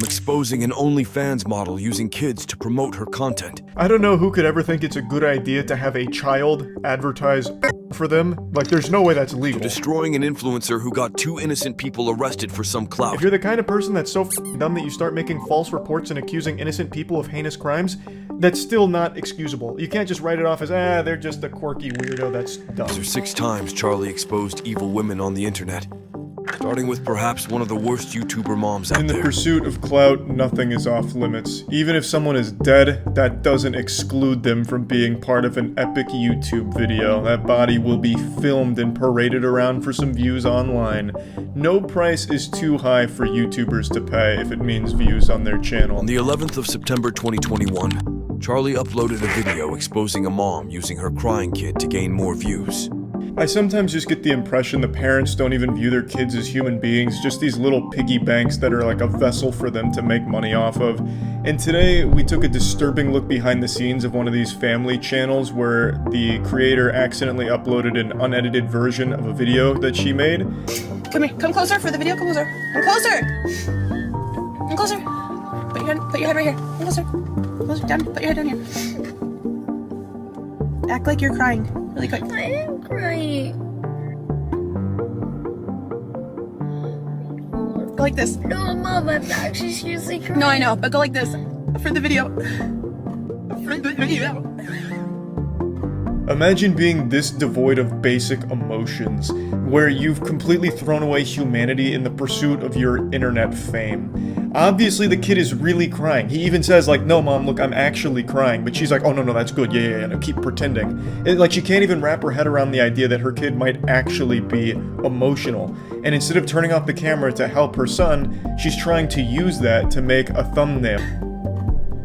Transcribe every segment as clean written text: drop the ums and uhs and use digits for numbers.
from exposing an OnlyFans model using kids to promote her content. I don't know who could ever think it's a good idea to have a child advertise for them. Like, there's no way that's legal. To destroying an influencer who got 2 innocent people arrested for some clout. If you're the kind of person that's so dumb that you start making false reports and accusing innocent people of heinous crimes, that's still not excusable. You can't just write it off as, they're just a quirky weirdo, that's dumb. These are 6 times Charlie exposed evil women on the internet. Starting with perhaps one of the worst YouTuber moms out there. In the pursuit of clout, nothing is off limits. Even if someone is dead, that doesn't exclude them from being part of an epic YouTube video. That body will be filmed and paraded around for some views online. No price is too high for YouTubers to pay if it means views on their channel. On the 11th of September 2021, Charlie uploaded a video exposing a mom using her crying kid to gain more views. I sometimes just get the impression the parents don't even view their kids as human beings, just these little piggy banks that are like a vessel for them to make money off of. And today, we took a disturbing look behind the scenes of one of these family channels where the creator accidentally uploaded an unedited version of a video that she made. Come here, come closer for the video, come closer. Come closer! Come closer! Put your head right here. Come closer. Closer, down, put your head down here. Act like you're crying, really quick. I am crying. Go like this. No, Mom, I'm actually seriously crying. No, I know, but go like this. For the video. For the video. Imagine being this devoid of basic emotions, where you've completely thrown away humanity in the pursuit of your internet fame. Obviously, the kid is really crying. He even says, like, no, Mom, look, I'm actually crying. But she's like, oh, no, that's good. Yeah, no, keep pretending. Like, she can't even wrap her head around the idea that her kid might actually be emotional. And instead of turning off the camera to help her son, she's trying to use that to make a thumbnail.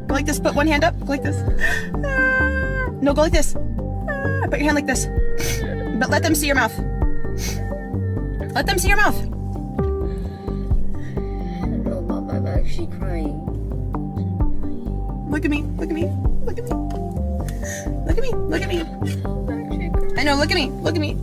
Go like this, put one hand up, go like this. No, go like this. Put your hand like this. But let them see your mouth. Let them see your mouth. No, Mom, I'm actually crying. Look at me, look at me, look at me. Look at me, look at me. I know, look at me, look at me.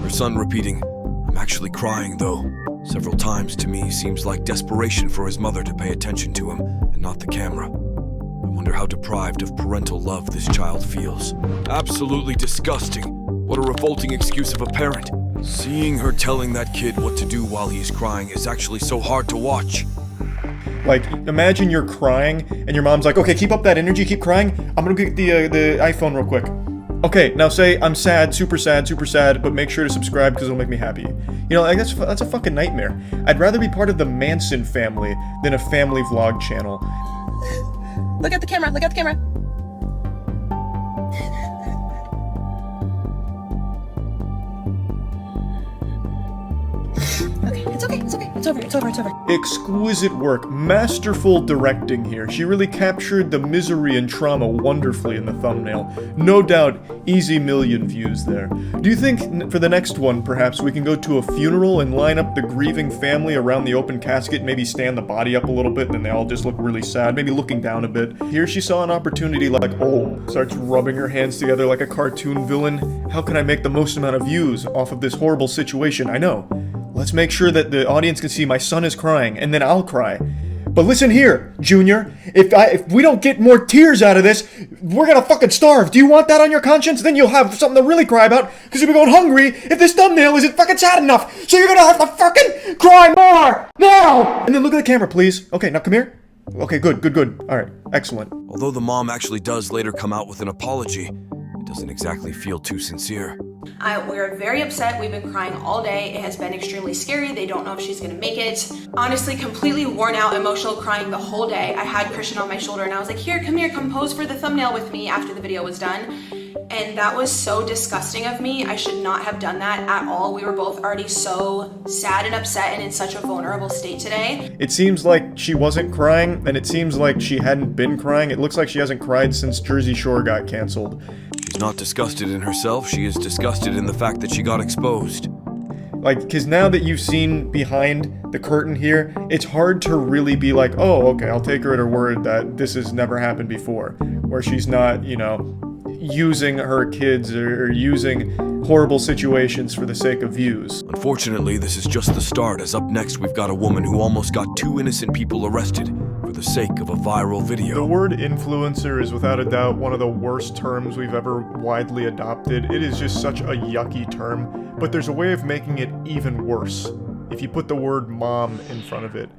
Her son repeating, I'm actually crying though, several times to me seems like desperation for his mother to pay attention to him and not the camera. I wonder how deprived of parental love this child feels. Absolutely disgusting. What a revolting excuse of a parent. Seeing her telling that kid what to do while he's crying is actually so hard to watch. Like, imagine you're crying, and your mom's like, okay, keep up that energy, keep crying. I'm gonna get the iPhone real quick. Okay, now say, I'm sad, super sad, but make sure to subscribe because it'll make me happy. You know, like, that's a fucking nightmare. I'd rather be part of the Manson family than a family vlog channel. Look at the camera, look at the camera. Okay, it's okay, it's okay. It's over, it's over, it's over. Exquisite work, masterful directing here. She really captured the misery and trauma wonderfully in the thumbnail. No doubt, easy million views there. Do you think for the next one, perhaps we can go to a funeral and line up the grieving family around the open casket, maybe stand the body up a little bit, and then they all just look really sad, maybe looking down a bit. Here she saw an opportunity like, oh, starts rubbing her hands together like a cartoon villain. How can I make the most amount of views off of this horrible situation? I know. Let's make sure that the audience can see my son is crying, and then I'll cry. But listen here, Junior, if we don't get more tears out of this, we're gonna fucking starve. Do you want that on your conscience? Then you'll have something to really cry about, because you'll be going hungry if this thumbnail isn't fucking sad enough. So you're gonna have to fucking cry more, now! And then look at the camera, please. Okay, now come here. Okay, good. Alright, excellent. Although the mom actually does later come out with an apology, it doesn't exactly feel too sincere. We're very upset. We've been crying all day. It has been extremely scary. They don't know if she's gonna make it. Honestly, completely worn out, emotional, crying the whole day. I had Christian on my shoulder and I was like, here, come pose for the thumbnail with me after the video was done. And that was so disgusting of me. I should not have done that at all. We were both already so sad and upset and in such a vulnerable state today. It seems like she wasn't crying, and it seems like she hadn't been crying. It looks like she hasn't cried since Jersey Shore got canceled. She's not disgusted in herself, she is disgusted in the fact that she got exposed. Like, because now that you've seen behind the curtain here, it's hard to really be like, oh, okay, I'll take her at her word that this has never happened before. Where she's not, you know, using her kids or using horrible situations for the sake of views. Unfortunately, this is just the start, as up next we've got a woman who almost got 2 innocent people arrested for the sake of a viral video. The word influencer is without a doubt one of the worst terms we've ever widely adopted. It is just such a yucky term, but there's a way of making it even worse if you put the word mom in front of it.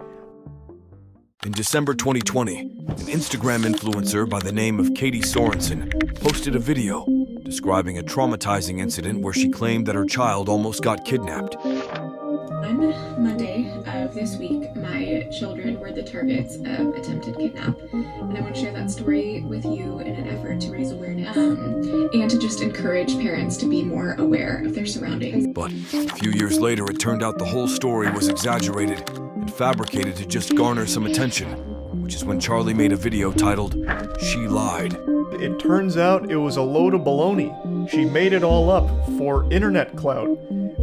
In December 2020, an Instagram influencer by the name of Katie Sorensen posted a video describing a traumatizing incident where she claimed that her child almost got kidnapped. On Monday of this week, my children were the targets of attempted kidnap, and I want to share that story with you in an effort to raise awareness and to just encourage parents to be more aware of their surroundings. But a few years later, it turned out the whole story was exaggerated and fabricated to just garner some attention, which is when Charlie made a video titled, "She Lied." It turns out it was a load of baloney. She made it all up for internet clout.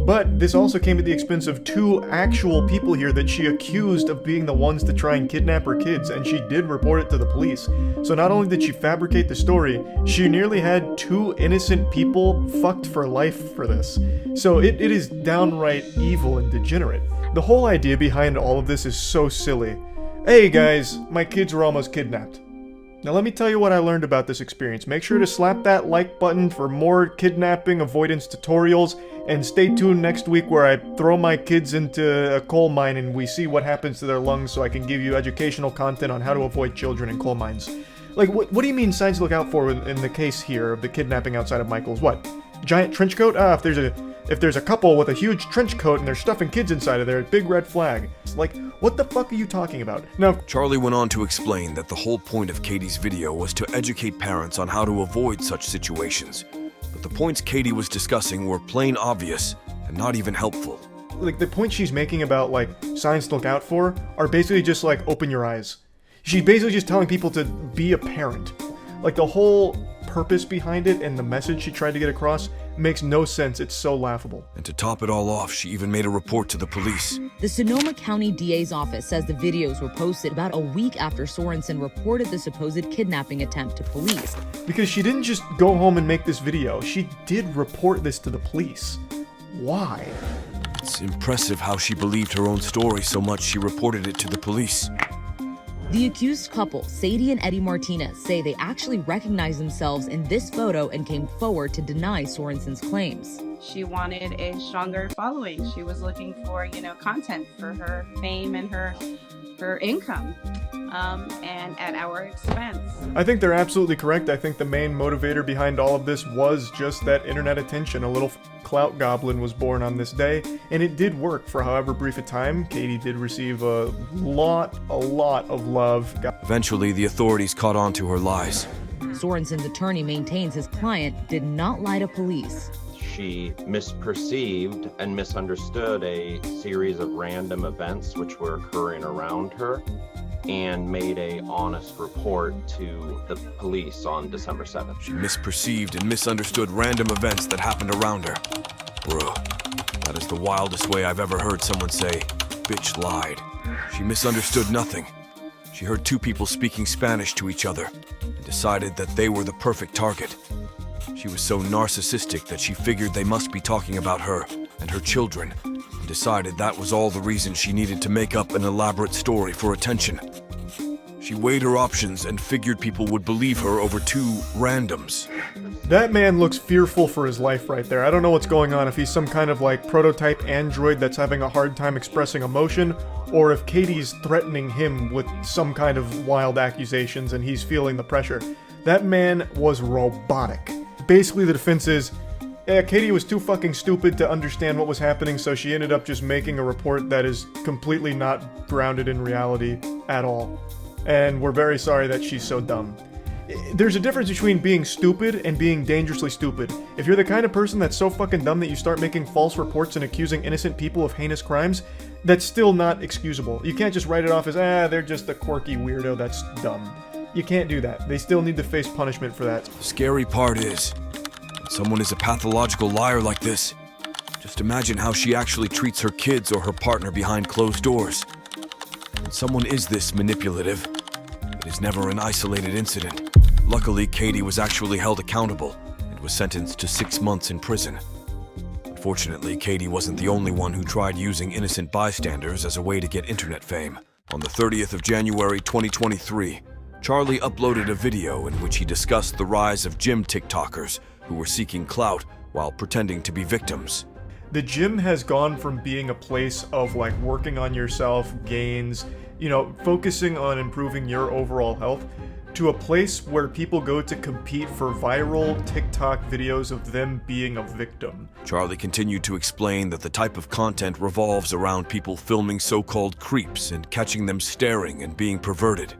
But this also came at the expense of 2 actual people here that she accused of being the ones to try and kidnap her kids, and she did report it to the police. So not only did she fabricate the story, she nearly had 2 innocent people fucked for life for this. So it is downright evil and degenerate. The whole idea behind all of this is so silly. Hey guys, my kids were almost kidnapped. Now let me tell you what I learned about this experience. Make sure to slap that like button for more kidnapping avoidance tutorials, and stay tuned next week where I throw my kids into a coal mine and we see what happens to their lungs so I can give you educational content on how to avoid children in coal mines. Like, what do you mean signs to look out for in the case here of the kidnapping outside of Michael's? What? Giant trench coat? If there's a couple with a huge trench coat and they're stuffing kids inside of there, big red flag. Like, what the fuck are you talking about? Now, Charlie went on to explain that the whole point of Katie's video was to educate parents on how to avoid such situations. But the points Katie was discussing were plain obvious and not even helpful. like, the point she's making about, like, signs to look out for are basically just, like, open your eyes. She's basically just telling people to be a parent. Like, the whole purpose behind it and the message she tried to get across makes no sense. It's so laughable. And to top it all off, she even made a report to the police. The Sonoma County DA's office says the videos were posted about a week after Sorensen reported the supposed kidnapping attempt to police. Because she didn't just go home and make this video. She did report this to the police. Why? It's impressive how she believed her own story so much she reported it to the police. The accused couple, Sadie and Eddie Martinez, say they actually recognized themselves in this photo and came forward to deny Sorensen's claims. She wanted a stronger following. She was looking for, content for her fame and her income, and at our expense. I think they're absolutely correct. I think the main motivator behind all of this was just that internet attention. A little clout goblin was born on this day, and it did work for however brief a time. Katie did receive a lot of love. Eventually, the authorities caught on to her lies. Sorensen's attorney maintains his client did not lie to police. She misperceived and misunderstood a series of random events which were occurring around her and made an honest report to the police on December 7th. She misperceived and misunderstood random events that happened around her. Bruh, that is the wildest way I've ever heard someone say, "Bitch lied." She misunderstood nothing. She heard two people speaking Spanish to each other and decided that they were the perfect target. She was so narcissistic that she figured they must be talking about her and her children, and decided that was all the reason she needed to make up an elaborate story for attention. She weighed her options and figured people would believe her over two randoms. That man looks fearful for his life right there. I don't know what's going on, if he's some kind of like prototype android that's having a hard time expressing emotion, or if Katie's threatening him with some kind of wild accusations and he's feeling the pressure. That man was robotic. Basically, the defense is, yeah, Katie was too fucking stupid to understand what was happening, so she ended up just making a report that is completely not grounded in reality at all. And we're very sorry that she's so dumb. There's a difference between being stupid and being dangerously stupid. If you're the kind of person that's so fucking dumb that you start making false reports and accusing innocent people of heinous crimes, that's still not excusable. You can't just write it off as, they're just a quirky weirdo that's dumb. You can't do that. They still need to face punishment for that. The scary part is, when someone is a pathological liar like this, just imagine how she actually treats her kids or her partner behind closed doors. When someone is this manipulative, it is never an isolated incident. Luckily, Katie was actually held accountable and was sentenced to 6 months in prison. Unfortunately, Katie wasn't the only one who tried using innocent bystanders as a way to get internet fame. On the 30th of January 2023, Charlie uploaded a video in which he discussed the rise of gym TikTokers who were seeking clout while pretending to be victims. The gym has gone from being a place of like working on yourself, gains, you know, focusing on improving your overall health, to a place where people go to compete for viral TikTok videos of them being a victim. Charlie continued to explain that the type of content revolves around people filming so-called creeps and catching them staring and being perverted.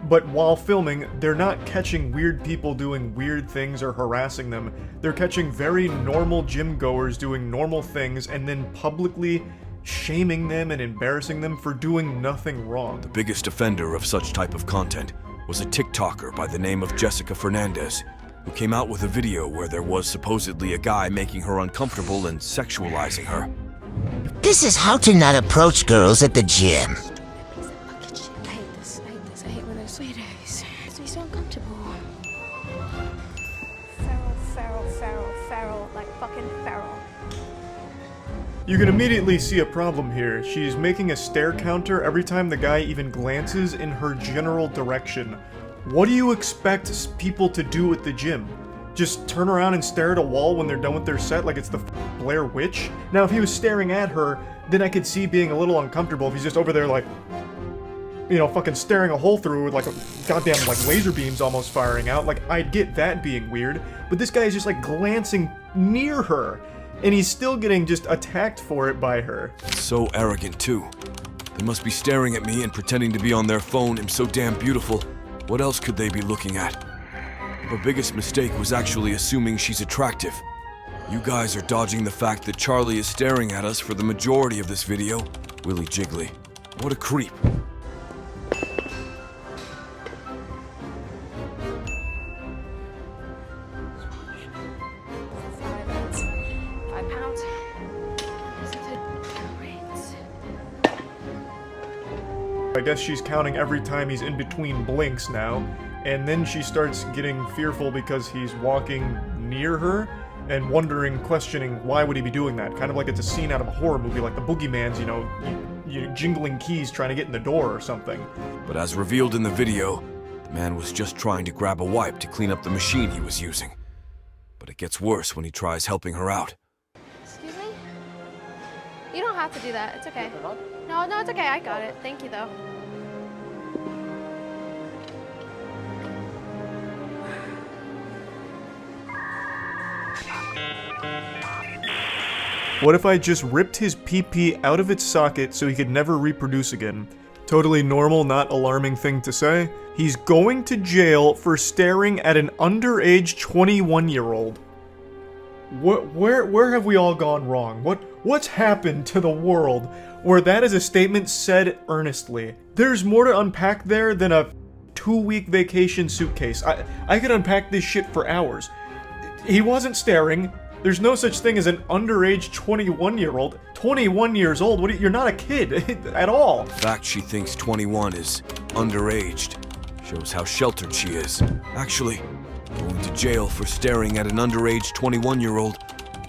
But while filming, they're not catching weird people doing weird things or harassing them. They're catching very normal gym goers doing normal things and then publicly shaming them and embarrassing them for doing nothing wrong. The biggest offender of such type of content was a TikToker by the name of Jessica Fernandez, who came out with a video where there was supposedly a guy making her uncomfortable and sexualizing her. This is how to not approach girls at the gym. I hate this. I hate when there's sweet days. It makes me so uncomfortable. Feral, like fucking feral. You can immediately see a problem here. She's making a stare counter every time the guy even glances in her general direction. What do you expect people to do at the gym? Just turn around and stare at a wall when they're done with their set like it's the Blair Witch? Now, if he was staring at her, then I could see being a little uncomfortable if he's just over there like, you know, fucking staring a hole through with like a goddamn like laser beams almost firing out. Like, I'd get that being weird. But this guy is just like glancing near her, and he's still getting just attacked for it by her. So arrogant too. They must be staring at me and pretending to be on their phone. I'm so damn beautiful. What else could they be looking at? Her biggest mistake was actually assuming she's attractive. You guys are dodging the fact that Charlie is staring at us for the majority of this video. Willy jiggly. What a creep. I guess she's counting every time he's in between blinks now, and then she starts getting fearful because he's walking near her and wondering, questioning, why would he be doing that? Kind of like it's a scene out of a horror movie, like the Boogeyman's, you know, jingling keys trying to get in the door or something. But as revealed in the video, the man was just trying to grab a wipe to clean up the machine he was using. But it gets worse when he tries helping her out. Excuse me? You don't have to do that. It's okay. No, it's okay. I got it. Thank you, though. What if I just ripped his PP out of its socket so he could never reproduce again? Totally normal, not alarming thing to say. He's going to jail for staring at an underage 21-year-old. Where have we all gone wrong? What's happened to the world where that is a statement said earnestly? There's more to unpack there than a 2-week vacation suitcase. I could unpack this shit for hours. He wasn't staring. There's no such thing as an underage 21-year-old. 21 years old? You're not a kid at all. The fact she thinks 21 is underaged shows how sheltered she is. Actually, going to jail for staring at an underage 21-year-old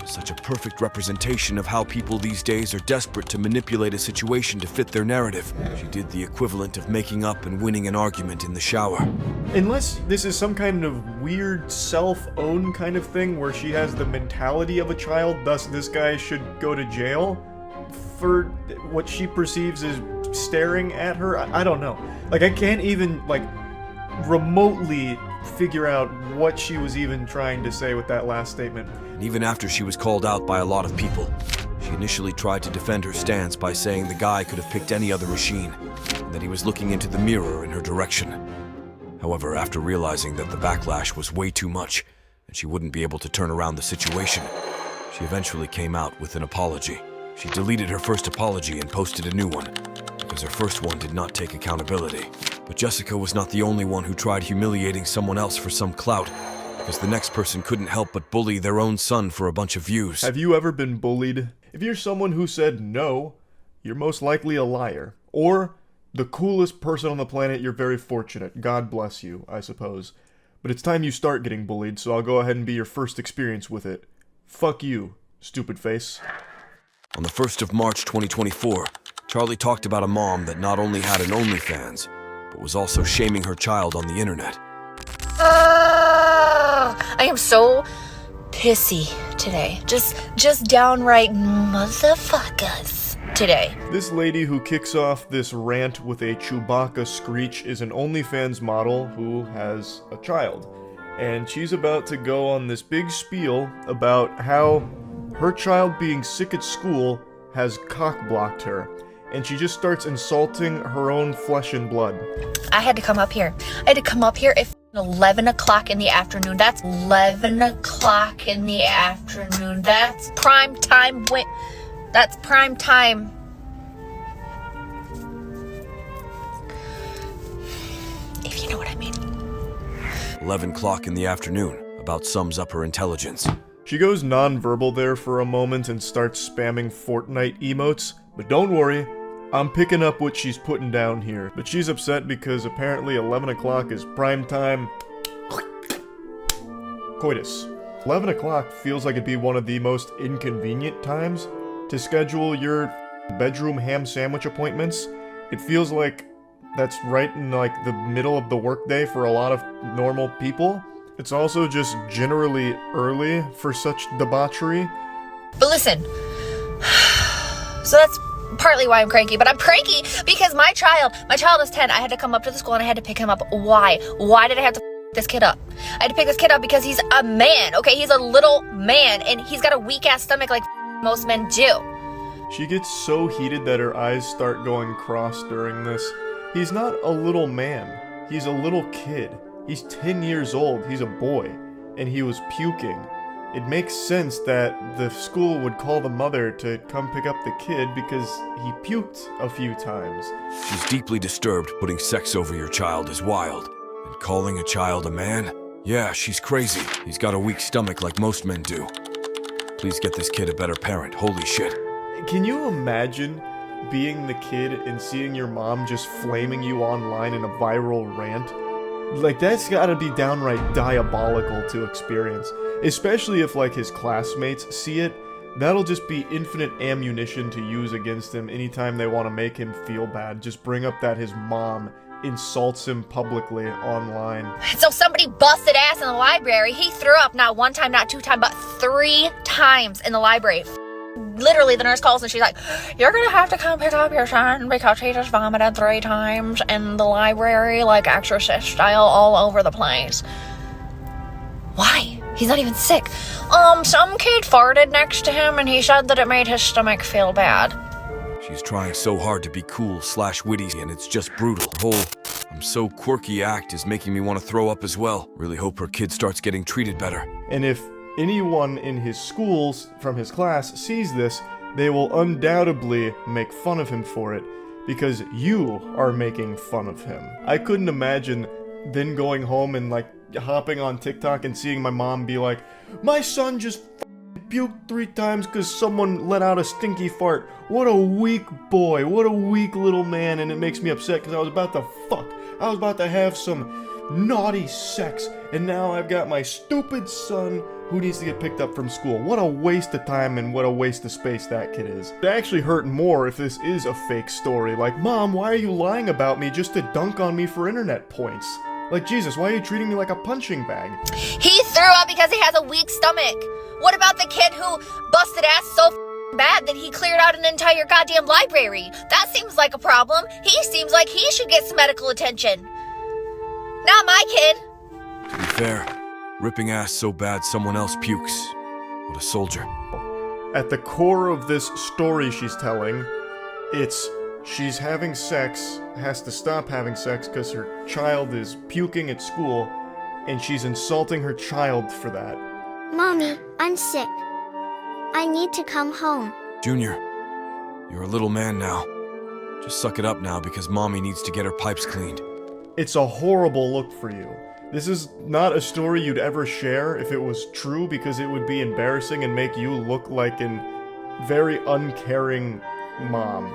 is such a perfect representation of how people these days are desperate to manipulate a situation to fit their narrative. She did the equivalent of making up and winning an argument in the shower. Unless this is some kind of weird self-own kind of thing where she has the mentality of a child, thus this guy should go to jail for what she perceives as staring at her. I don't know. Like, I can't even, like, remotely figure out what she was even trying to say with that last statement. And even after she was called out by a lot of people, she initially tried to defend her stance by saying the guy could have picked any other machine, and that he was looking into the mirror in her direction. However, after realizing that the backlash was way too much, and she wouldn't be able to turn around the situation, she eventually came out with an apology. She deleted her first apology and posted a new one, because her first one did not take accountability. But Jessica was not the only one who tried humiliating someone else for some clout, because the next person couldn't help but bully their own son for a bunch of views. Have you ever been bullied? If you're someone who said no, you're most likely a liar. Or the coolest person on the planet, you're very fortunate. God bless you, I suppose. but it's time you start getting bullied, so I'll go ahead and be your first experience with it. Fuck you, stupid face. On the 1st of March 2024, Charlie talked about a mom that not only had an OnlyFans, but was also shaming her child on the internet. I am so pissy today. Just downright motherfuckers today. This lady who kicks off this rant with a Chewbacca screech is an OnlyFans model who has a child. And she's about to go on this big spiel about how her child being sick at school has cock-blocked her. And she just starts insulting her own flesh and blood. I had to come up here. I had to come up here at 11 o'clock in the afternoon. That's 11 o'clock in the afternoon. That's prime time. That's prime time. If you know what I mean. 11 o'clock in the afternoon about sums up her intelligence. She goes non-verbal there for a moment and starts spamming Fortnite emotes, but don't worry, I'm picking up what she's putting down here. But she's upset because apparently 11 o'clock is prime time coitus. 11 o'clock feels like it'd be one of the most inconvenient times to schedule your bedroom ham sandwich appointments. It feels like that's right in like the middle of the workday for a lot of normal people. It's also just generally early for such debauchery. But listen, so that's partly why I'm cranky, but I'm cranky because my child is 10. I had to come up to the school and I had to pick him up. Why? Why did I have to this kid up? I had to pick this kid up because he's a man, okay? He's a little man and he's got a weak-ass stomach like most men do. She gets so heated that her eyes start going cross during this. He's not a little man. He's a little kid. He's 10 years old. He's a boy. And he was puking. It makes sense that the school would call the mother to come pick up the kid because he puked a few times. She's deeply disturbed. Putting sex over your child is wild. And calling a child a man? Yeah, she's crazy. He's got a weak stomach like most men do. Please get this kid a better parent. Holy shit. Can you imagine being the kid and seeing your mom just flaming you online in a viral rant? Like, that's gotta be downright diabolical to experience. Especially if, like, his classmates see it. That'll just be infinite ammunition to use against him anytime they want to make him feel bad. Just bring up that his mom insults him publicly online. So somebody busted ass in the library. He threw up not one time, not two times, but 3 times in the library. Literally, the nurse calls and she's like, "You're gonna have to come pick up your son because he just vomited 3 times in the library, like Exorcist style, all over the place." Why? He's not even sick. Some kid farted next to him and he said that it made his stomach feel bad. She's trying so hard to be cool/witty, and it's just brutal. Her whole "I'm so quirky" act is making me want to throw up as well. Really hope her kid starts getting treated better. And if anyone in his schools from his class sees this, they will undoubtedly make fun of him for it, because you are making fun of him. I couldn't imagine then going home and like hopping on TikTok and seeing my mom be like, "My son just puked 3 times because someone let out a stinky fart. What a weak boy, what a weak little man," and it makes me upset because I was about to fuck. I was about to have some naughty sex, and now I've got my stupid son who needs to get picked up from school. What a waste of time and what a waste of space that kid is. It actually hurt more if this is a fake story. Like, "Mom, why are you lying about me just to dunk on me for internet points? Like, Jesus, why are you treating me like a punching bag?" He threw up because he has a weak stomach. What about the kid who busted ass so bad that he cleared out an entire goddamn library? That seems like a problem. He seems like he should get some medical attention. Not my kid. To be fair, ripping ass so bad someone else pukes. What a soldier. At the core of this story she's telling, it's she's having sex, has to stop having sex because her child is puking at school, and she's insulting her child for that. "Mommy, I'm sick. I need to come home." Junior, you're a little man now. Just suck it up now because mommy needs to get her pipes cleaned. It's a horrible look for you. This is not a story you'd ever share if it was true, because it would be embarrassing and make you look like an very uncaring mom.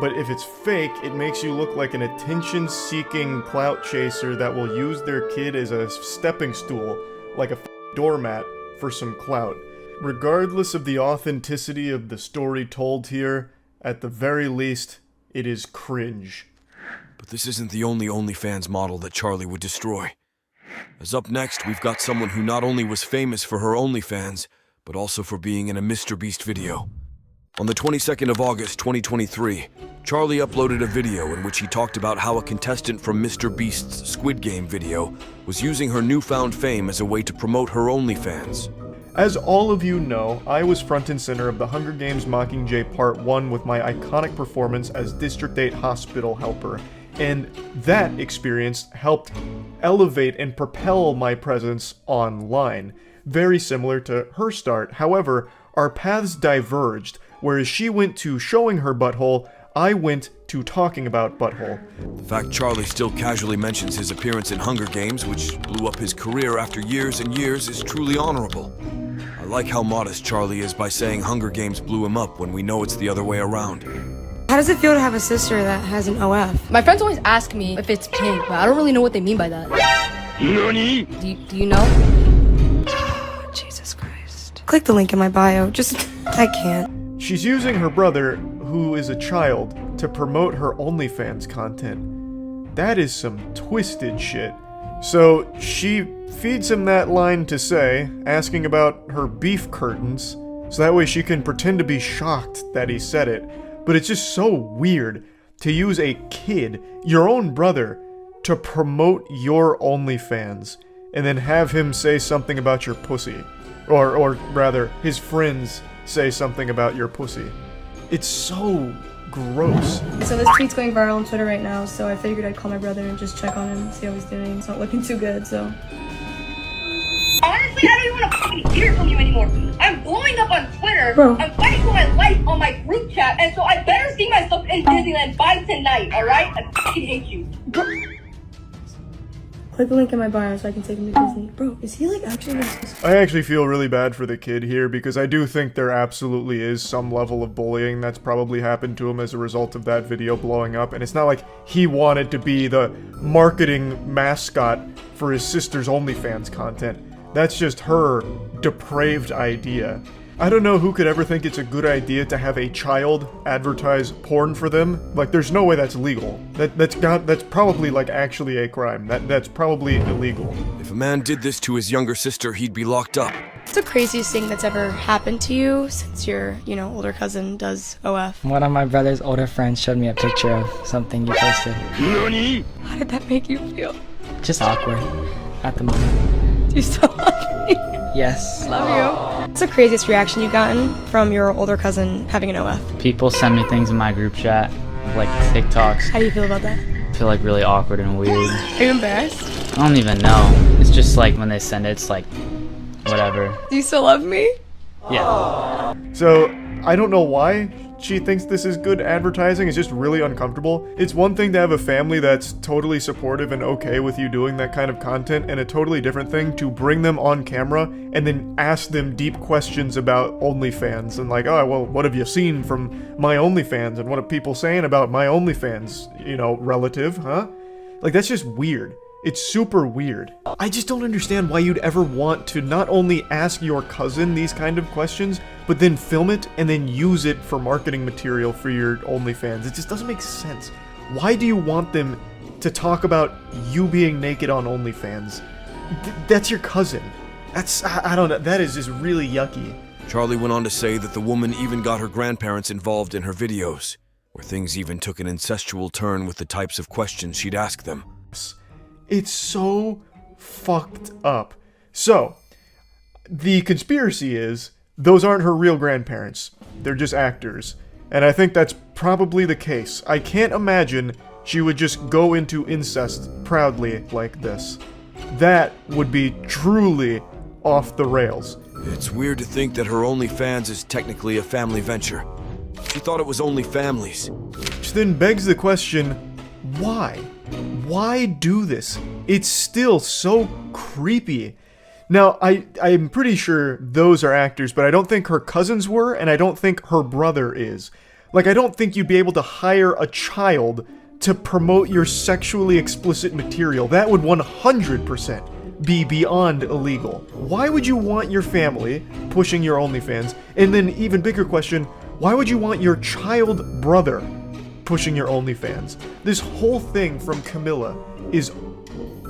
but if it's fake, it makes you look like an attention-seeking clout chaser that will use their kid as a stepping stool, like a doormat, for some clout. Regardless of the authenticity of the story told here, at the very least, it is cringe. But this isn't the only OnlyFans model that Charlie would destroy. As up next, we've got someone who not only was famous for her OnlyFans, but also for being in a MrBeast video. On the 22nd of August, 2023, Charlie uploaded a video in which he talked about how a contestant from MrBeast's Squid Game video was using her newfound fame as a way to promote her OnlyFans. As all of you know, I was front and center of the Hunger Games Mockingjay Part 1 with my iconic performance as District 8 hospital helper, and that experience helped elevate and propel my presence online. Very similar to her start. However, our paths diverged, whereas she went to showing her butthole, I went to talking about butthole. The fact Charlie still casually mentions his appearance in Hunger Games, which blew up his career after years and years, is truly honorable. I like how modest Charlie is by saying Hunger Games blew him up when we know it's the other way around. How does it feel to have a sister that has an OF? My friends always ask me if it's pink, but I don't really know what they mean by that. NANI? Do you know? Jesus Christ. Click the link in my bio. I can't. She's using her brother, who is a child, to promote her OnlyFans content. That is some twisted shit. So she feeds him that line to say, asking about her beef curtains, so that way she can pretend to be shocked that he said it. But it's just so weird to use a kid, your own brother, to promote your OnlyFans, and then have him say something about your pussy. Or rather, his friends say something about your pussy. It's so gross. So this tweet's going viral on Twitter right now, so I figured I'd call my brother and just check on him, see how he's doing. It's not looking too good, so. Honestly, I don't even want to fucking hear from you anymore. I'm blowing up on Twitter. Bro. I'm fighting for my life on my group chat, and so I better see myself in Disneyland by tonight, alright? I fucking hate you. Click the link in my bio so I can take him to Disney. Bro, is he like actually I actually feel really bad for the kid here because I do think there absolutely is some level of bullying that's probably happened to him as a result of that video blowing up, and it's not like he wanted to be the marketing mascot for his sister's OnlyFans content. That's just her depraved idea. I don't know who could ever think it's a good idea to have a child advertise porn for them. Like, there's no way that's legal. That's probably, like, actually a crime. That's probably illegal. If a man did this to his younger sister, he'd be locked up. What's the craziest thing that's ever happened to you since your, older cousin does OF? One of my brother's older friends showed me a picture of something you posted. NANI? How did that make you feel? Just awkward at the moment. Do you still love me? Yes. Love you. What's the craziest reaction you've gotten from your older cousin having an OF? People send me things in my group chat, like TikToks. How do you feel about that? I feel like really awkward and weird. Are you embarrassed? I don't even know. It's just like when they send it, it's like, whatever. Do you still love me? Yeah. So, I don't know why she thinks this is good advertising. It's just really uncomfortable. It's one thing to have a family that's totally supportive and okay with you doing that kind of content, and a totally different thing to bring them on camera and then ask them deep questions about OnlyFans and like, oh, well, what have you seen from my OnlyFans and what are people saying about my OnlyFans, relative, huh? Like, that's just weird. It's super weird. I just don't understand why you'd ever want to not only ask your cousin these kind of questions, but then film it and then use it for marketing material for your OnlyFans. It just doesn't make sense. Why do you want them to talk about you being naked on OnlyFans? That's your cousin. I don't know, that is just really yucky. Charlie went on to say that the woman even got her grandparents involved in her videos, where things even took an incestual turn with the types of questions she'd ask them. It's so fucked up. So, the conspiracy is, those aren't her real grandparents. They're just actors. And I think that's probably the case. I can't imagine she would just go into incest proudly like this. That would be truly off the rails. It's weird to think that her OnlyFans is technically a family venture. She thought it was only families. Which then begs the question, why? Why do this? It's still so creepy. Now, I'm pretty sure those are actors, but I don't think her cousins were, and I don't think her brother is. Like, I don't think you'd be able to hire a child to promote your sexually explicit material. That would 100% be beyond illegal. Why would you want your family pushing your OnlyFans? And then, even bigger question, why would you want your child brother pushing your OnlyFans? This whole thing from Camilla is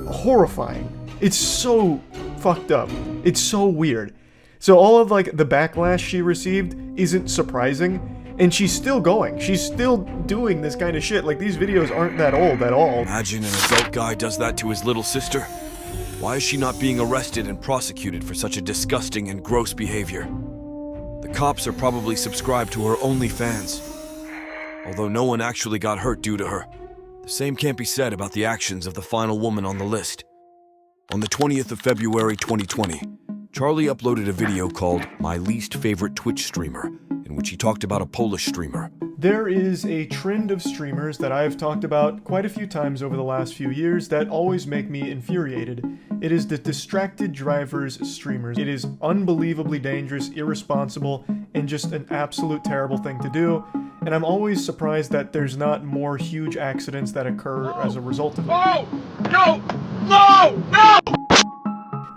horrifying. It's so fucked up. It's so weird. So all of like the backlash she received isn't surprising, and she's still going. She's still doing this kind of shit. Like, these videos aren't that old at all. Imagine an adult guy does that to his little sister. Why is she not being arrested and prosecuted for such a disgusting and gross behavior? The cops are probably subscribed to her OnlyFans, although no one actually got hurt due to her. The same can't be said about the actions of the final woman on the list. On the 20th of February 2020, Charlie uploaded a video called My Least Favorite Twitch Streamer, in which he talked about a Polish streamer. There is a trend of streamers that I've talked about quite a few times over the last few years that always make me infuriated. It is the distracted drivers streamers. It is unbelievably dangerous, irresponsible, and just an absolute terrible thing to do. And I'm always surprised that there's not more huge accidents that occur as a result of it. Oh! No! No! No!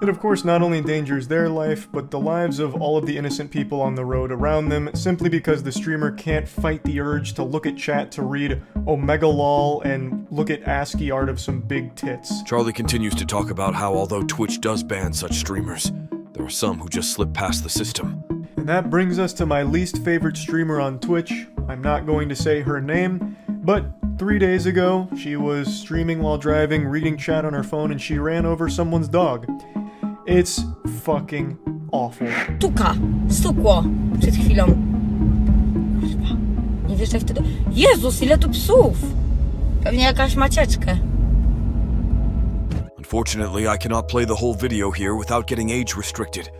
It of course not only endangers their life, but the lives of all of the innocent people on the road around them, simply because the streamer can't fight the urge to look at chat to read Omega lol and look at ASCII art of some big tits. Charlie continues to talk about how although Twitch does ban such streamers, there are some who just slip past the system. And that brings us to my least favorite streamer on Twitch. I'm not going to say her name, but 3 days ago, she was streaming while driving, reading chat on her phone, and she ran over someone's dog. It's fucking awful. Tuka! Stukło! Przed chwilą. Kurwa. Nie wierzę wtedy. Jezus, ile tu psów! Pewnie jakaś macieczkę. Unfortunately, I cannot play the whole video here without getting age restricted,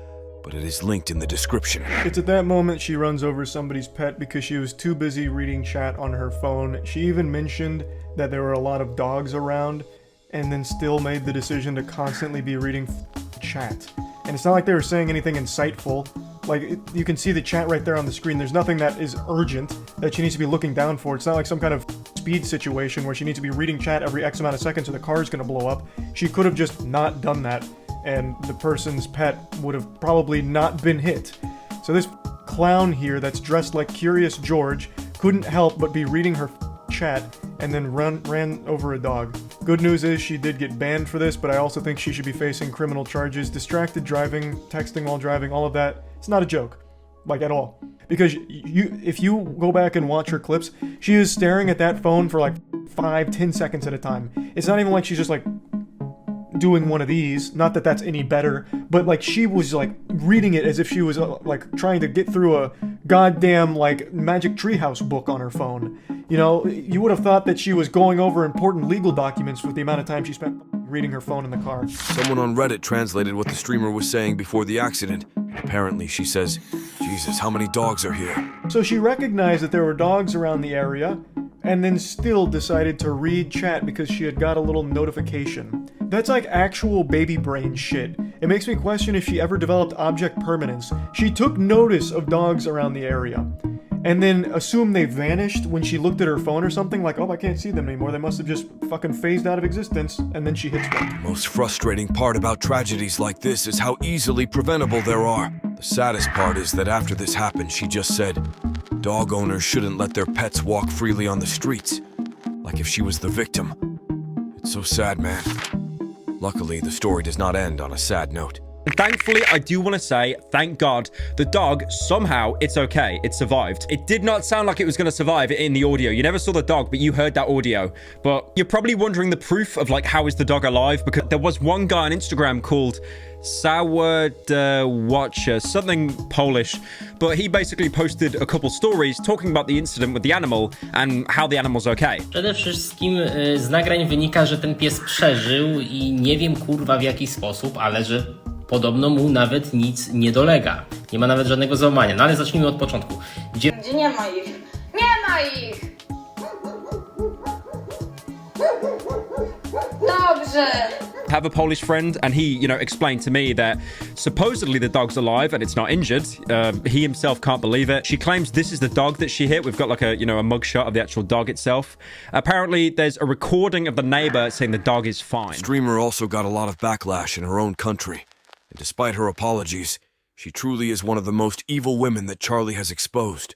but it is linked in the description. It's at that moment she runs over somebody's pet because she was too busy reading chat on her phone. She even mentioned that there were a lot of dogs around, and then still made the decision to constantly be reading chat. And it's not like they were saying anything insightful. Like, you can see the chat right there on the screen. There's nothing that is urgent that she needs to be looking down for. It's not like some kind of speed situation where she needs to be reading chat every X amount of seconds or the car's gonna blow up. She could have just not done that, and the person's pet would have probably not been hit. So this clown here that's dressed like Curious George couldn't help but be reading her chat and then ran over a dog. Good news is she did get banned for this, but I also think she should be facing criminal charges. Distracted driving, texting while driving, all of that, it's not a joke. Like, at all. Because if you go back and watch her clips, she is staring at that phone for like 5-10 seconds at a time. It's not even like she's just like doing one of these, not that that's any better, but like she was like reading it as if she was like trying to get through a goddamn like Magic Treehouse book on her phone. You know, you would have thought that she was going over important legal documents with the amount of time she spent reading her phone in the car. Someone on Reddit translated what the streamer was saying before the accident. Apparently, she says, Jesus, how many dogs are here? So she recognized that there were dogs around the area, and then still decided to read chat because she had got a little notification. That's like actual baby brain shit. It makes me question if she ever developed object permanence. She took notice of dogs around the area, and then assumed they vanished when she looked at her phone or something, like, oh, I can't see them anymore, they must have just fucking phased out of existence, and then she hits one. The most frustrating part about tragedies like this is how easily preventable there are. The saddest part is that after this happened, she just said, dog owners shouldn't let their pets walk freely on the streets, like if she was the victim. It's so sad, man. Luckily, the story does not end on a sad note. And thankfully, I do want to say, thank God, the dog, somehow, it's okay. It survived. It did not sound like it was going to survive in the audio. You never saw the dog, but you heard that audio. But you're probably wondering the proof of, like, how is the dog alive? Because there was one guy on Instagram called Sour Watcher, something Polish, but he basically posted a couple stories talking about the incident with the animal and how the animal's okay. Przede wszystkim z nagrań wynika, że ten pies przeżył i nie wiem kurwa w jaki sposób, ale że podobno mu nawet nic nie dolega. Nie ma nawet żadnego załamania. No ale zacznijmy od początku. Gdzie nie ma ich? Nie ma ich! Dobrze! have a Polish friend, and he, you know, explained to me that supposedly the dog's alive and it's not injured. He himself can't believe it. She claims this is the dog that she hit. We've got like a, you know, a mugshot of the actual dog itself. Apparently, there's a recording of the neighbor saying the dog is fine. Streamer also got a lot of backlash in her own country. And despite her apologies, she truly is one of the most evil women that Charlie has exposed.